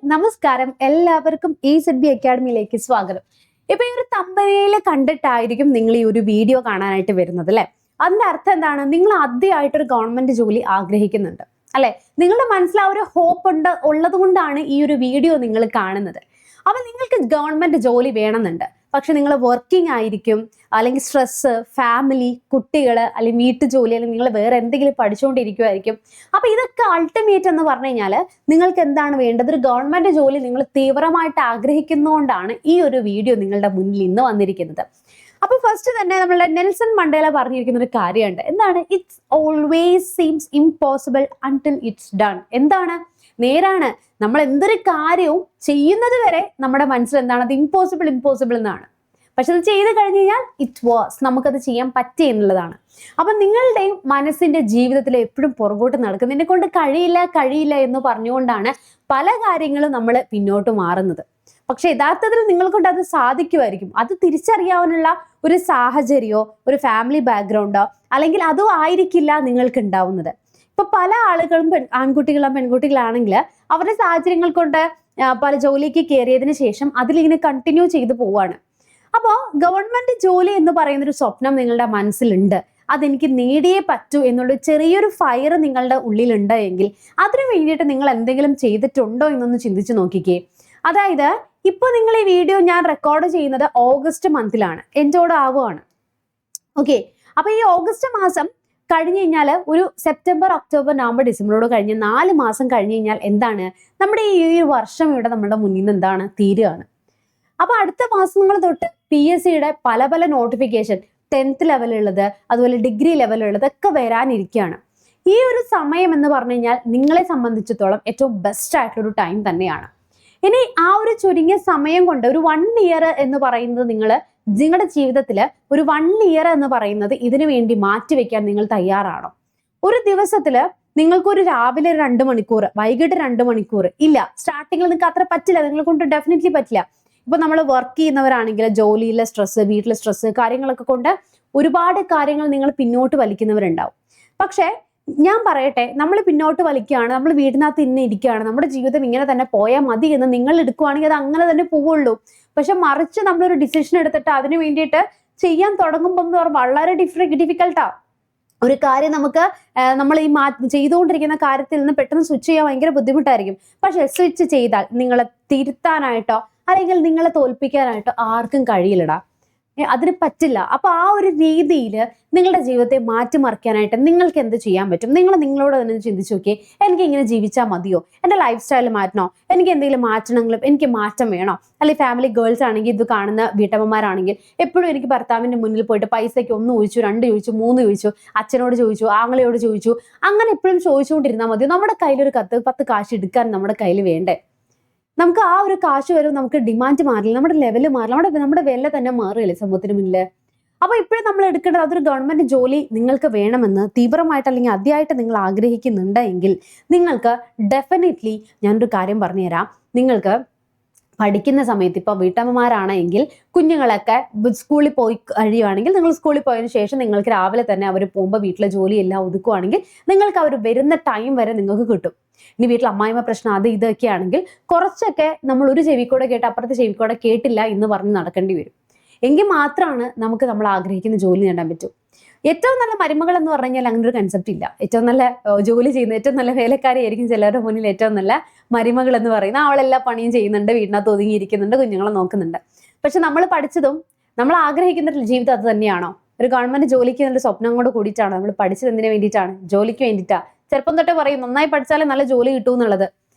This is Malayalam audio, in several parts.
നമസ്കാരം, എല്ലാവർക്കും EZB അക്കാഡമിയിലേക്ക് സ്വാഗതം. ഇപ്പൊ ഈ ഒരു തമ്പനയിൽ കണ്ടിട്ടായിരിക്കും നിങ്ങൾ ഈ ഒരു വീഡിയോ കാണാനായിട്ട് വരുന്നത് അല്ലെ. അതിന്റെ അർത്ഥം എന്താണ്? നിങ്ങൾ ആദ്യമായിട്ടൊരു ഗവൺമെന്റ് ജോലി ആഗ്രഹിക്കുന്നുണ്ട് അല്ലെ. നിങ്ങളുടെ മനസ്സിൽ ആ ഒരു ഹോപ്പ് ഉള്ളത് കൊണ്ടാണ് ഈ ഒരു വീഡിയോ നിങ്ങൾ കാണുന്നത്. അപ്പൊ നിങ്ങൾക്ക് ഗവൺമെന്റ് ജോലി വേണമെന്നുണ്ട്, പക്ഷെ നിങ്ങൾ വർക്കിംഗ് ആയിരിക്കും, അല്ലെങ്കിൽ സ്ട്രെസ്, ഫാമിലി, കുട്ടികൾ, അല്ലെങ്കിൽ വീട്ടുജോലി, അല്ലെങ്കിൽ നിങ്ങൾ വേറെ എന്തെങ്കിലും പഠിച്ചുകൊണ്ടിരിക്കുമായിരിക്കും. അപ്പൊ ഇതൊക്കെ അൾട്ടിമേറ്റ് എന്ന് പറഞ്ഞു കഴിഞ്ഞാൽ നിങ്ങൾക്ക് എന്താണ് വേണ്ടത്? ഒരു ഗവൺമെന്റ് ജോലി നിങ്ങൾ തീവ്രമായിട്ട് ആഗ്രഹിക്കുന്നതുകൊണ്ടാണ് ഈ ഒരു വീഡിയോ നിങ്ങളുടെ മുന്നിൽ ഇന്ന് വന്നിരിക്കുന്നത്. അപ്പൊ ഫസ്റ്റ് തന്നെ നമ്മളുടെ നെൽസൺ മണ്ടേല പറഞ്ഞിരിക്കുന്ന ഒരു കാര്യമുണ്ട്. എന്താണ്? It's always seems impossible until it's done. എന്താണ്? നേരാണ്. നമ്മൾ എന്തൊരു കാര്യവും ചെയ്യുന്നത് വരെ നമ്മുടെ മനസ്സിൽ എന്താണ്? അത് ഇമ്പോസിബിൾ എന്നാണ്. പക്ഷെ അത് ചെയ്ത് കഴിഞ്ഞ് കഴിഞ്ഞാൽ ഇറ്റ് വാസ്, നമുക്കത് ചെയ്യാൻ പറ്റി എന്നുള്ളതാണ്. അപ്പൊ നിങ്ങളുടെയും മനസ്സിന്റെ ജീവിതത്തിൽ എപ്പോഴും പുറകോട്ട് നടക്കുന്നത് എന്നെ കൊണ്ട് കഴിയില്ല എന്ന് പറഞ്ഞുകൊണ്ടാണ് പല കാര്യങ്ങളും നമ്മൾ പിന്നോട്ട് മാറുന്നത്. പക്ഷെ യഥാർത്ഥത്തിൽ നിങ്ങൾ കൊണ്ട് അത് സാധിക്കുമായിരിക്കും. അത് തിരിച്ചറിയാനുള്ള ഒരു സാഹചര്യമോ ഒരു ഫാമിലി ബാക്ക്ഗ്രൗണ്ടോ അല്ലെങ്കിൽ അതോ ആയിരിക്കില്ല നിങ്ങൾക്ക് ഉണ്ടാവുന്നത്. ഇപ്പൊ പല ആളുകളും ആൺകുട്ടികളും പെൺകുട്ടികളാണെങ്കിൽ അവരുടെ സാഹചര്യങ്ങൾ കൊണ്ട് പല ജോലിക്ക് കയറിയതിനു ശേഷം അതിലിങ്ങനെ കണ്ടിന്യൂ ചെയ്തു പോവാണ്. അപ്പോൾ ഗവൺമെന്റ് ജോലി എന്ന് പറയുന്ന ഒരു സ്വപ്നം നിങ്ങളുടെ മനസ്സിലുണ്ട്, അതെനിക്ക് നേടിയേ പറ്റൂ എന്നുള്ള ചെറിയൊരു ഫയർ നിങ്ങളുടെ ഉള്ളിലുണ്ട് എങ്കിൽ അതിനു വേണ്ടിയിട്ട് നിങ്ങൾ എന്തെങ്കിലും ചെയ്തിട്ടുണ്ടോ എന്നൊന്ന് ചിന്തിച്ചു നോക്കിക്കേ. അതായത് ഇപ്പൊ നിങ്ങൾ ഈ വീഡിയോ ഞാൻ റെക്കോർഡ് ചെയ്യുന്നത് ഓഗസ്റ്റ് മന്തിലാണ്, എൻഡോട് ആവുകയാണ്. ഓക്കെ, അപ്പൊ ഈ ഓഗസ്റ്റ് മാസം കഴിഞ്ഞു കഴിഞ്ഞാൽ ഒരു സെപ്റ്റംബർ, ഒക്ടോബർ, നവംബർ, ഡിസംബറോട് കഴിഞ്ഞ് 4 മാസം കഴിഞ്ഞു കഴിഞ്ഞാൽ എന്താണ്? നമ്മുടെ ഈ വർഷം ഇവിടെ നമ്മുടെ മുന്നിൽ നിന്ന് എന്താണ്? തീരുകയാണ്. അപ്പൊ അടുത്ത മാസങ്ങൾ തൊട്ട് PSCയുടെ പല നോട്ടിഫിക്കേഷൻ 10th ലെവലുള്ളത്, അതുപോലെ ഡിഗ്രി ലെവലുള്ളത് ഒക്കെ വരാനിരിക്കുകയാണ്. ഈ ഒരു സമയം എന്ന് പറഞ്ഞു കഴിഞ്ഞാൽ നിങ്ങളെ സംബന്ധിച്ചിടത്തോളം ഏറ്റവും ബെസ്റ്റ് ആയിട്ടൊരു ടൈം തന്നെയാണ്. ഇനി ആ ഒരു ചുരുങ്ങിയ സമയം കൊണ്ട് ഒരു 1 ഇയർ എന്ന് പറയുന്നത് നിങ്ങളുടെ ജീവിതത്തിൽ ഒരു 1 ഇയർ എന്ന് പറയുന്നത് ഇതിനു വേണ്ടി മാറ്റിവെക്കാൻ നിങ്ങൾ തയ്യാറാണോ? ഒരു ദിവസത്തില് നിങ്ങൾക്കൊരു രാവിലെ 2 മണിക്കൂർ, വൈകിട്ട് 2 മണിക്കൂർ ഇല്ല, സ്റ്റാർട്ടിങ്ങിൽ നിങ്ങൾക്ക് അത്ര പറ്റില്ല, നിങ്ങളെ കൊണ്ട് ഡെഫിനറ്റ്ലി പറ്റില്ല. ഇപ്പൊ നമ്മൾ വർക്ക് ചെയ്യുന്നവരാണെങ്കിൽ ജോലിയിലെ സ്ട്രെസ്, വീട്ടിലെ സ്ട്രെസ്, കാര്യങ്ങളൊക്കെ കൊണ്ട് ഒരുപാട് കാര്യങ്ങൾ നിങ്ങൾ പിന്നോട്ട് വലിക്കുന്നവരുണ്ടാവും. പക്ഷെ ഞാൻ പറയട്ടെ, നമ്മൾ പിന്നോട്ട് വലിക്കുകയാണ്, നമ്മൾ വീടിനകത്ത് ഇന്നെ ഇരിക്കുകയാണ്, നമ്മുടെ ജീവിതം ഇങ്ങനെ തന്നെ പോയാൽ മതി എന്ന് നിങ്ങൾ എടുക്കുവാണെങ്കിൽ അത് അങ്ങനെ തന്നെ പോവുള്ളൂ. പക്ഷെ മറിച്ച് നമ്മളൊരു ഡിസിഷൻ എടുത്തിട്ട് അതിന് വേണ്ടിയിട്ട് ചെയ്യാൻ തുടങ്ങുമ്പോൾ വളരെ ഡിഫിക്കൽട്ടാ. ഒരു കാര്യം നമ്മൾ ഈ ചെയ്തുകൊണ്ടിരിക്കുന്ന കാര്യത്തിൽ നിന്ന് പെട്ടെന്ന് സ്വിച്ച് ചെയ്യാൻ ഭയങ്കര ബുദ്ധിമുട്ടായിരിക്കും. പക്ഷെ സ്വിച്ച് ചെയ്താൽ നിങ്ങളെ തിരുത്താനായിട്ടോ അല്ലെങ്കിൽ നിങ്ങളെ തോൽപ്പിക്കാനായിട്ടോ ആർക്കും കഴിയില്ലടാ, അതിന് പറ്റില്ല. അപ്പൊ ആ ഒരു രീതിയിൽ നിങ്ങളുടെ ജീവിതത്തെ മാറ്റിമറിക്കാനായിട്ട് നിങ്ങൾക്ക് എന്ത് ചെയ്യാൻ പറ്റും? നിങ്ങളോട് തന്നെ ചിന്തിച്ചു നോക്കിയേ. എനിക്ക് ഇങ്ങനെ ജീവിച്ചാൽ മതിയോ? എൻ്റെ ലൈഫ് സ്റ്റൈൽ മാറ്റണോ? എനിക്ക് എന്തെങ്കിലും മാറ്റണമെങ്കിലും എനിക്ക് മാറ്റം വേണോ? അല്ലെങ്കിൽ ഫാമിലി ഗേൾസ് ആണെങ്കിൽ, ഇത് കാണുന്ന വീട്ടമ്മമാരാണെങ്കിൽ എപ്പോഴും എനിക്ക് ഭർത്താവിന്റെ മുന്നിൽ പോയിട്ട് പൈസയ്ക്ക് 1 ചോദിച്ചു, 2 ചോദിച്ചു, 3 ചോദിച്ചു, അച്ഛനോട് ചോദിച്ചു, ആങ്ങളയോട് ചോദിച്ചു, അങ്ങനെ എപ്പോഴും ചോദിച്ചുകൊണ്ടിരുന്നാൽ മതിയോ? നമ്മുടെ കയ്യിൽ ഒരു 10 കാശ് എടുക്കാൻ നമ്മുടെ കയ്യിൽ വേണ്ടേ? നമുക്ക് ആ ഒരു കാശ് വരും, നമുക്ക് ഡിമാൻഡ് മാറില്ല, നമ്മുടെ ലെവല് മാറില്ല, നമ്മുടെ വില തന്നെ മാറുകയല്ലേ സമൂഹത്തിന് മുന്നില്. അപ്പൊ ഇപ്പോഴും നമ്മൾ എടുക്കേണ്ടത് അതൊരു ഗവൺമെന്റ് ജോലി നിങ്ങൾക്ക് വേണമെന്ന് തീവ്രമായിട്ട് അല്ലെങ്കിൽ അതിയായിട്ട് നിങ്ങൾ ആഗ്രഹിക്കുന്നുണ്ട് എങ്കിൽ നിങ്ങൾക്ക് ഡെഫിനറ്റ്ലി ഞാനൊരു കാര്യം പറഞ്ഞുതരാം. നിങ്ങൾക്ക് പഠിക്കുന്ന സമയത്ത് ഇപ്പൊ വീട്ടമ്മമാരാണെങ്കിൽ കുഞ്ഞുങ്ങളൊക്കെ സ്കൂളിൽ പോയി കഴിയുവാണെങ്കിൽ നിങ്ങൾ സ്കൂളിൽ പോയതിനു ശേഷം നിങ്ങൾക്ക് രാവിലെ തന്നെ അവർ പോകുമ്പോൾ വീട്ടിലെ ജോലിയെല്ലാം ഒതുക്കുവാണെങ്കിൽ നിങ്ങൾക്ക് അവർ വരുന്ന ടൈം വരെ നിങ്ങൾക്ക് കിട്ടും. ഇനി വീട്ടിൽ അമ്മായിമ്മ പ്രശ്നം അത് ഇതൊക്കെ ആണെങ്കിൽ കുറച്ചൊക്കെ നമ്മൾ ഒരു ചെവിക്കൂടെ കേട്ട് അപ്പുറത്തെ ചെവിക്കൂടെ കേട്ടില്ല എന്ന് പറഞ്ഞ് നടക്കേണ്ടി വരും. എങ്കിൽ മാത്രമാണ് നമ്മൾ ആഗ്രഹിക്കുന്ന ജോലി നേടാൻ പറ്റും. ഏറ്റവും നല്ല മരുമകൾ എന്ന് പറഞ്ഞു കഴിഞ്ഞാൽ അങ്ങനെ ഒരു കൺസെപ്റ്റ് ഇല്ല. ഏറ്റവും നല്ല ജോലി ചെയ്യുന്ന, ഏറ്റവും നല്ല വേലക്കാരിയായിരിക്കും ചിലരുടെ മുന്നിൽ ഏറ്റവും നല്ല മരുമകൾ എന്ന് പറയുന്നത്. അവളെല്ലാ പണിയും ചെയ്യുന്നുണ്ട്, വീടിനകത്ത് ഒതുങ്ങിയിരിക്കുന്നുണ്ട്, കുഞ്ഞുങ്ങളെ നോക്കുന്നുണ്ട്. പക്ഷെ നമ്മൾ പഠിച്ചതും നമ്മൾ ആഗ്രഹിക്കുന്ന ജീവിതം അത് തന്നെയാണോ? ഒരു ഗവൺമെന്റ് ജോലിക്ക് ഒരു സ്വപ്നം കൊണ്ട് കൂടിയിട്ടാണോ നമ്മൾ പഠിച്ചത്? എന്തിനു വേണ്ടിയിട്ടാണ്? ജോലിക്ക് വേണ്ടിയിട്ടാ. ചെറുപ്പം തൊട്ടേ പറയും നന്നായി പഠിച്ചാലേ നല്ല ജോലി കിട്ടൂ എന്നുള്ളത്.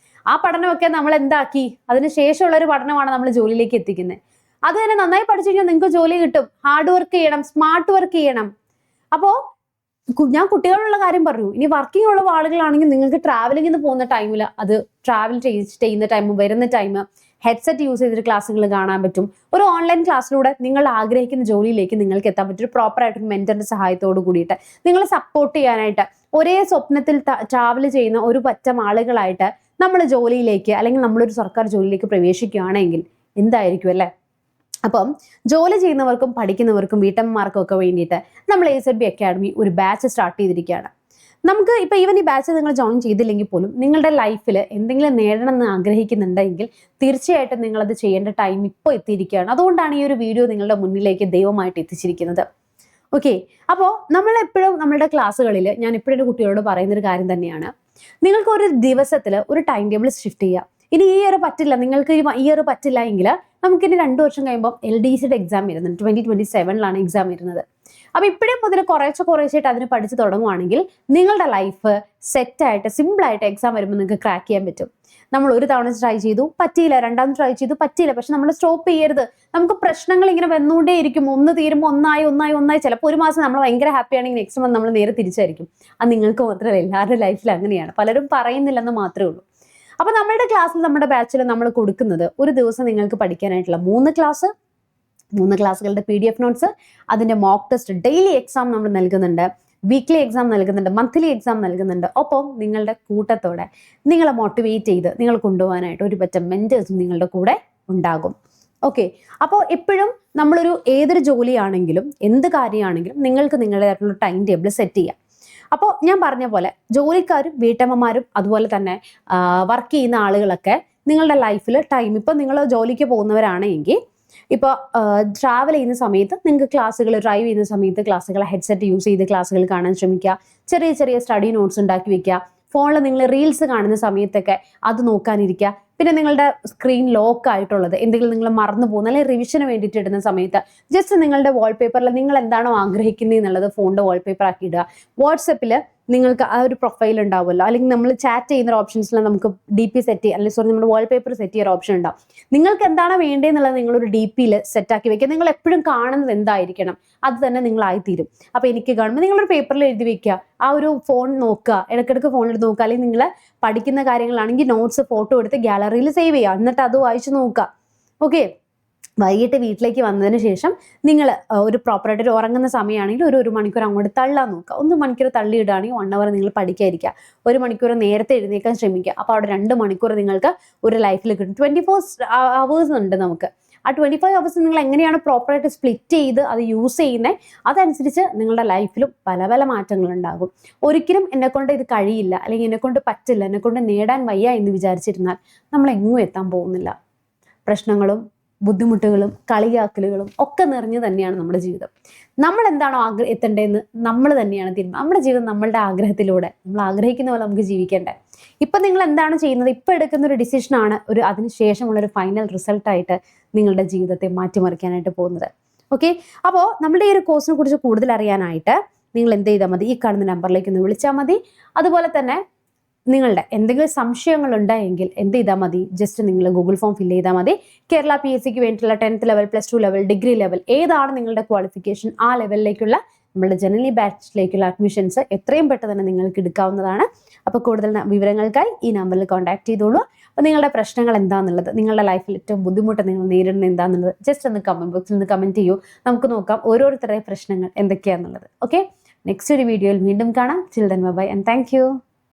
ആ പഠനമൊക്കെ നമ്മൾ എന്താക്കി? അതിന് ശേഷമുള്ള ഒരു പഠനമാണ് നമ്മൾ ജോലിയിലേക്ക് എത്തിക്കുന്നത്. അത് തന്നെ നന്നായി പഠിച്ചു കഴിഞ്ഞാൽ നിങ്ങൾക്ക് ജോലി കിട്ടും. ഹാർഡ് വർക്ക് ചെയ്യണം, സ്മാർട്ട് വർക്ക് ചെയ്യണം. അപ്പോ ഞാൻ കുട്ടികളുള്ള കാര്യം പറഞ്ഞു. ഇനി വർക്കിംഗ് ഉള്ള ആളുകളാണെങ്കിൽ നിങ്ങൾക്ക് ട്രാവലിംഗിന് പോകുന്ന ടൈമിൽ, അത് ട്രാവൽ ചെയ്യുന്ന ടൈം, വരുന്ന ടൈം ഹെഡ്സെറ്റ് യൂസ് ചെയ്തിട്ട് ക്ലാസ്സുകൾ കാണാൻ പറ്റും. ഒരു ഓൺലൈൻ ക്ലാസ്സിലൂടെ നിങ്ങൾ ആഗ്രഹിക്കുന്ന ജോലിയിലേക്ക് നിങ്ങൾക്ക് എത്താൻ പറ്റും. പ്രോപ്പറായിട്ടൊരു മെന്ററിന്റെ സഹായത്തോട് കൂടിയിട്ട് നിങ്ങളെ സപ്പോർട്ട് ചെയ്യാനായിട്ട് ഒരേ സ്വപ്നത്തിൽ ട്രാവൽ ചെയ്യുന്ന ഒരു പറ്റം ആളുകളായിട്ട് നമ്മൾ ജോലിയിലേക്ക് അല്ലെങ്കിൽ നമ്മളൊരു സർക്കാർ ജോലിയിലേക്ക് പ്രവേശിക്കുകയാണെങ്കിൽ എന്തായിരിക്കും അല്ലേ? അപ്പം ജോലി ചെയ്യുന്നവർക്കും പഠിക്കുന്നവർക്കും വീട്ടമ്മമാർക്കും ഒക്കെ വേണ്ടിയിട്ട് നമ്മൾ EZB അക്കാഡമി ഒരു ബാച്ച് സ്റ്റാർട്ട് ചെയ്തിരിക്കുകയാണ്. നമുക്ക് ഇപ്പൊ ഈവൻ ഈ ബാച്ച് നിങ്ങൾ ജോയിൻ ചെയ്തില്ലെങ്കിൽ പോലും നിങ്ങളുടെ ലൈഫിൽ എന്തെങ്കിലും നേടണം എന്ന് ആഗ്രഹിക്കുന്നുണ്ടെങ്കിൽ തീർച്ചയായിട്ടും നിങ്ങളത് ചെയ്യേണ്ട ടൈം ഇപ്പോൾ എത്തിയിരിക്കുകയാണ്. അതുകൊണ്ടാണ് ഈ ഒരു വീഡിയോ നിങ്ങളുടെ മുന്നിലേക്ക് ദൈവമായിട്ട് എത്തിച്ചിരിക്കുന്നത്. ഓക്കെ, അപ്പോൾ നമ്മളെപ്പോഴും നമ്മളുടെ ക്ലാസ്സുകളിൽ ഞാൻ എപ്പോഴും കുട്ടികളോട് പറയുന്നൊരു കാര്യം തന്നെയാണ്, നിങ്ങൾക്ക് ഒരു ദിവസത്തിൽ ഒരു ടൈം ടേബിൾ ഷിഫ്റ്റ് ചെയ്യുക. ഇനി ഈ ഇയർ പറ്റില്ല, നിങ്ങൾക്ക് ഈ ഇയർ പറ്റില്ല എങ്കിൽ നമുക്കിനി 2 വർഷം കഴിയുമ്പോൾ LDCയുടെ എക്സാം വരുന്നുണ്ട്. 2027 എക്സാം വരുന്നത്. അപ്പൊ ഇപ്പോഴും മുതൽ കുറേശ്ശായിട്ട് അതിന് പഠിച്ചു തുടങ്ങുവാണെങ്കിൽ നിങ്ങളുടെ ലൈഫ് സെറ്റായിട്ട് സിമ്പിളായിട്ട് എക്സാം വരുമ്പോൾ നിങ്ങൾക്ക് ക്രാക്ക് ചെയ്യാൻ പറ്റും. നമ്മൾ ഒരു തവണ ട്രൈ ചെയ്തു പറ്റിയില്ല, രണ്ടാമത് ട്രൈ ചെയ്തു പറ്റിയില്ല, പക്ഷെ നമ്മൾ സ്റ്റോപ്പ് ചെയ്യരുത്. നമുക്ക് പ്രശ്നങ്ങൾ ഇങ്ങനെ വന്നുകൊണ്ടേ ഇരിക്കും. ഒന്ന് തീരുമ്പോൾ ഒന്നായി ചിലപ്പോൾ ഒരു മാസം നമ്മൾ ഭയങ്കര ഹാപ്പി ആണെങ്കിൽ നെക്സ്റ്റ് മന്ത് നമ്മൾ നേരെ തിരിച്ചായിരിക്കും. അത് നിങ്ങൾക്ക് മാത്രമല്ല, എല്ലാവരുടെ ലൈഫിൽ അങ്ങനെയാണ്. പലരും പറയുന്നില്ലെന്ന് മാത്രമേ ഉള്ളൂ. അപ്പൊ നമ്മുടെ ക്ലാസ്സിൽ, നമ്മുടെ ബാച്ചിൽ നമ്മൾ കൊടുക്കുന്നത് ഒരു ദിവസം നിങ്ങൾക്ക് പഠിക്കാനായിട്ടുള്ള 3 ക്ലാസ്സുകളുടെ PDF നോട്ട്സ്, അതിന്റെ മോക്ക് ടെസ്റ്റ്, ഡെയിലി എക്സാം നമ്മൾ നൽകുന്നുണ്ട്, വീക്ക്ലി എക്സാം നൽകുന്നുണ്ട്, മന്ത്ലി എക്സാം നൽകുന്നുണ്ട്. ഒപ്പം നിങ്ങളുടെ കൂട്ടത്തോടെ നിങ്ങളെ മോട്ടിവേറ്റ് ചെയ്ത് നിങ്ങൾ കൊണ്ടുപോകാനായിട്ട് ഒരു പറ്റം മെന്റേഴ്സും നിങ്ങളുടെ കൂടെ ഉണ്ടാകും. ഓക്കെ, അപ്പോൾ എപ്പോഴും ഏതൊരു ജോലിയാണെങ്കിലും എന്ത് കാര്യമാണെങ്കിലും നിങ്ങൾക്ക് നിങ്ങളുടേതായിട്ടുള്ള ടൈം ടേബിൾ സെറ്റ് ചെയ്യാം. അപ്പോൾ ഞാൻ പറഞ്ഞ പോലെ ജോലിക്കാരും വീട്ടമ്മമാരും അതുപോലെ തന്നെ വർക്ക് ചെയ്യുന്ന ആളുകളൊക്കെ നിങ്ങളുടെ ലൈഫിൽ ടൈം, ഇപ്പം നിങ്ങൾ ജോലിക്ക് പോകുന്നവരാണെങ്കിൽ ഇപ്പോൾ ട്രാവൽ ചെയ്യുന്ന സമയത്ത് നിങ്ങൾക്ക് ഡ്രൈവ് ചെയ്യുന്ന സമയത്ത് ക്ലാസ്സുകൾ ഹെഡ്സെറ്റ് യൂസ് ചെയ്ത് ക്ലാസ്സുകൾ കാണാൻ ശ്രമിക്കുക. ചെറിയ സ്റ്റഡി നോട്ട്സ് ഉണ്ടാക്കി വെക്കുക. ഫോണിൽ നിങ്ങൾ റീൽസ് കാണുന്ന സമയത്തൊക്കെ അത് നോക്കാനിരിക്കുക. പിന്നെ നിങ്ങളുടെ സ്ക്രീൻ ലോക്ക് ആയിട്ടുള്ളത് എന്തെങ്കിലും നിങ്ങൾ മറന്നു പോകുന്ന അല്ലെങ്കിൽ റിവിഷന് വേണ്ടിയിട്ട് ഇടുന്ന സമയത്ത് ജസ്റ്റ് നിങ്ങളുടെ വാൾപേപ്പറിൽ നിങ്ങൾ എന്താണോ ആഗ്രഹിക്കുന്നത് എന്നുള്ളത് ഫോണിൻ്റെ വാൾപേപ്പർ ആക്കി ഇടുക. വാട്സപ്പിൽ നിങ്ങൾക്ക് ആ ഒരു പ്രൊഫൈൽ ഉണ്ടാവുമല്ലോ, അല്ലെങ്കിൽ നമ്മൾ ചാറ്റ് ചെയ്യുന്ന ഓപ്ഷൻസിൽ നമുക്ക് DP സെറ്റ് ചെയ്യുക, അല്ലെങ്കിൽ നമ്മുടെ വാൾപേപ്പർ സെറ്റ് ചെയ്യുന്ന ഓപ്ഷൻ ഉണ്ടാവും. നിങ്ങൾക്ക് എന്താണോ വേണ്ടതെന്നുള്ളത് നിങ്ങളൊരു DPയിൽ സെറ്റാക്കി വെക്കുക. നിങ്ങൾ എപ്പോഴും കാണുന്നത് എന്തായിരിക്കണം അത് തന്നെ നിങ്ങളായിത്തീരും. അപ്പോൾ എനിക്ക് കാണുമ്പോൾ നിങ്ങളൊരു പേപ്പറിൽ എഴുതി വെക്കുക, ആ ഒരു ഫോൺ നോക്കുക, ഇടയ്ക്കിടയ്ക്ക് ഫോണിൽ നോക്കുക. അല്ലെങ്കിൽ നിങ്ങൾ പഠിക്കുന്ന കാര്യങ്ങളാണെങ്കിൽ നോട്ട്സ് ഫോട്ടോ എടുത്ത് ഗാലറിയിൽ സേവ് ചെയ്യുക, എന്നിട്ട് അത് വായിച്ച് നോക്കുക. ഓക്കെ, വൈകിട്ട് വീട്ടിലേക്ക് വന്നതിന് ശേഷം നിങ്ങൾ ഒരു പ്രോപ്പറായിട്ട് ഉറങ്ങുന്ന സമയമാണെങ്കിൽ ഒരു മണിക്കൂർ അങ്ങോട്ട് തള്ളാൻ നോക്കുക. 1 മണിക്കൂർ തള്ളിയിടുകയാണെങ്കിൽ 1 അവർ നിങ്ങൾ പഠിക്കാതിരിക്കുക. 1 മണിക്കൂർ നേരത്തെ എഴുന്നേക്കാൻ ശ്രമിക്കുക. അപ്പോൾ അവിടെ 2 മണിക്കൂർ നിങ്ങൾക്ക് ഒരു ലൈഫിൽ കിട്ടും. 24 hours ഉണ്ട് നമുക്ക്. ആ 25 hours നിങ്ങൾ എങ്ങനെയാണ് പ്രോപ്പറായിട്ട് സ്പ്ലിറ്റ് ചെയ്ത് അത് യൂസ് ചെയ്യുന്നത്, അതനുസരിച്ച് നിങ്ങളുടെ ലൈഫിലും പല മാറ്റങ്ങളുണ്ടാകും. ഒരിക്കലും എന്നെക്കൊണ്ട് ഇത് കഴിയില്ല, അല്ലെങ്കിൽ എന്നെക്കൊണ്ട് പറ്റില്ല, എന്നെക്കൊണ്ട് നേടാൻ വയ്യ എന്ന് വിചാരിച്ചിരുന്നാൽ നമ്മൾ എങ്ങും എത്താൻ പോകുന്നില്ല. പ്രശ്നങ്ങളും ബുദ്ധിമുട്ടുകളും കളിയാക്കലുകളും ഒക്കെ നിറഞ്ഞു തന്നെയാണ് നമ്മുടെ ജീവിതം. നമ്മൾ എന്താണോ എത്തേണ്ടതെന്ന് നമ്മൾ തന്നെയാണ് തീരുമാനം. നമ്മുടെ ജീവിതം നമ്മളുടെ ആഗ്രഹത്തിലൂടെ, നമ്മൾ ആഗ്രഹിക്കുന്ന പോലെ നമുക്ക് ജീവിക്കേണ്ടേ. ഇപ്പം നിങ്ങൾ എന്താണ് ചെയ്യുന്നത്, ഇപ്പം എടുക്കുന്ന ഒരു ഡിസിഷനാണ് അതിനുശേഷമുള്ളൊരു ഫൈനൽ റിസൾട്ടായിട്ട് നിങ്ങളുടെ ജീവിതത്തെ മാറ്റിമറിക്കാനായിട്ട് പോകുന്നത്. ഓക്കെ, അപ്പോൾ നമ്മുടെ ഈ ഒരു കോഴ്സിനെ കുറിച്ച് കൂടുതൽ അറിയാനായിട്ട് നിങ്ങൾ എന്ത് ചെയ്താൽ മതി, ഈ കാണുന്ന നമ്പറിലേക്ക് ഒന്ന് വിളിച്ചാൽ മതി. അതുപോലെ തന്നെ നിങ്ങളുടെ എന്തെങ്കിലും സംശയങ്ങൾ ഉണ്ടായെങ്കിൽ എന്ത് ചെയ്താൽ മതി, ജസ്റ്റ് നിങ്ങൾ ഗൂഗിൾ ഫോം ഫില്ല് ചെയ്താൽ മതി. കേരള PSCക്ക് വേണ്ടിയിട്ടുള്ള 10th level, +2 level, degree level ഏതാണ് നിങ്ങളുടെ ക്വാളിഫിക്കേഷൻ, ആ ലെവലിലേക്കുള്ള നമ്മുടെ ജനറലി ബാച്ചിലേക്കുള്ള അഡ്മിഷൻസ് എത്രയും പെട്ടെന്ന് തന്നെ നിങ്ങൾക്ക് എടുക്കാവുന്നതാണ്. അപ്പോൾ കൂടുതൽ വിവരങ്ങൾക്കായി ഈ നമ്പറിൽ കോൺടാക്ട് ചെയ്തോളൂ. അപ്പോൾ നിങ്ങളുടെ പ്രശ്നങ്ങൾ എന്താണെന്നുള്ളത്, നിങ്ങളുടെ ലൈഫിൽ ഏറ്റവും ബുദ്ധിമുട്ട് നിങ്ങൾ നേരിടുന്നത് എന്താണെന്നുള്ളത് ജസ്റ്റ് ഒന്ന് കമൻറ്റ് ബോക്സിൽ നിന്ന് കമൻറ്റ് ചെയ്യൂ. നമുക്ക് നോക്കാം ഓരോരുത്തരുടെ പ്രശ്നങ്ങൾ എന്തൊക്കെയാണെന്നുള്ളത്. ഓക്കെ, നെക്സ്റ്റ് ഒരു വീഡിയോയിൽ വീണ്ടും കാണാം. Chill then bye and thank U.